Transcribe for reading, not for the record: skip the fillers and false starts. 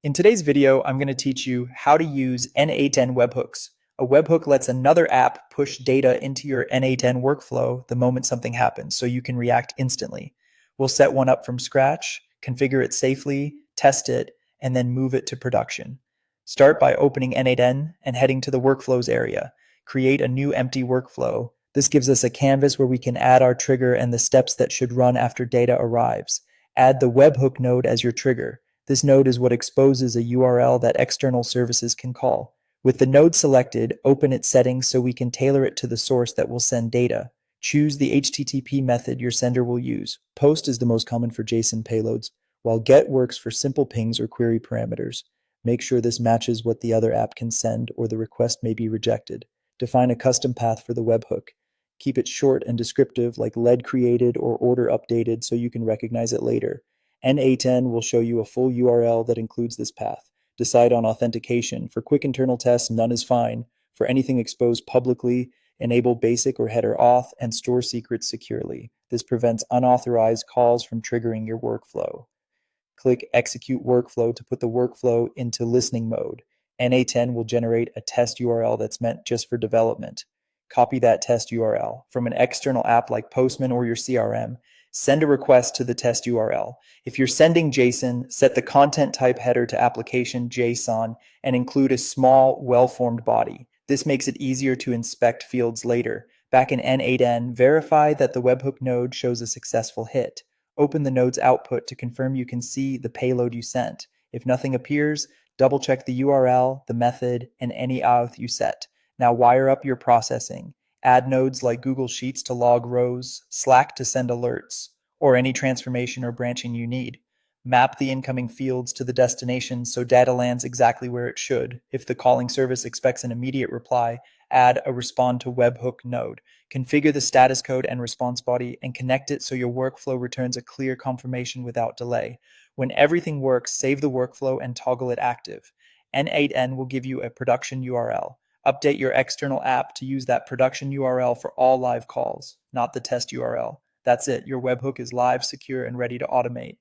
In today's video, I'm going to teach you how to use n8n webhooks. A webhook lets another app push data into your n8n workflow the moment something happens, so you can react instantly. We'll set one up from scratch, configure it safely, test it, and then move it to production. Start by opening n8n and heading to the workflows area. Create a new empty workflow. This gives us a canvas where we can add our trigger and the steps that should run after data arrives. Add the webhook node as your trigger. This node is what exposes a URL that external services can call. With the node selected, open its settings so we can tailor it to the source that will send data. Choose the HTTP method your sender will use. Post is the most common for JSON payloads, while GET works for simple pings or query parameters. Make sure this matches what the other app can send, or the request may be rejected. Define a custom path for the webhook. Keep it short and descriptive, like lead created or order updated, so you can recognize it later. n8n will show you a full URL that includes this path. Decide on authentication. For quick internal tests, none is fine. For anything exposed publicly, enable basic or header auth and store secrets securely. This prevents unauthorized calls from triggering your workflow. Click Execute Workflow to put the workflow into listening mode. n8n will generate a test URL that's meant just for development. Copy that test URL from an external app like Postman or your CRM. Send a request to the test URL. If you're sending JSON, set the content type header to application JSON and include a small, well-formed body. This makes it easier to inspect fields later. Back in n8n, verify that the webhook node shows a successful hit. Open the node's output to confirm you can see the payload you sent. If nothing appears, double-check the URL, the method, and any auth you set. Now wire up your processing. Add nodes like Google Sheets to log rows, Slack to send alerts, or any transformation or branching you need. Map the incoming fields to the destination so data lands exactly where it should. If the calling service expects an immediate reply, add a respond to webhook node. Configure the status code and response body and connect it so your workflow returns a clear confirmation without delay. When everything works, save the workflow and toggle it active. n8n will give you a production URL. Update your external app to use that production URL for all live calls, not the test URL. That's it. Your webhook is live, secure, and ready to automate.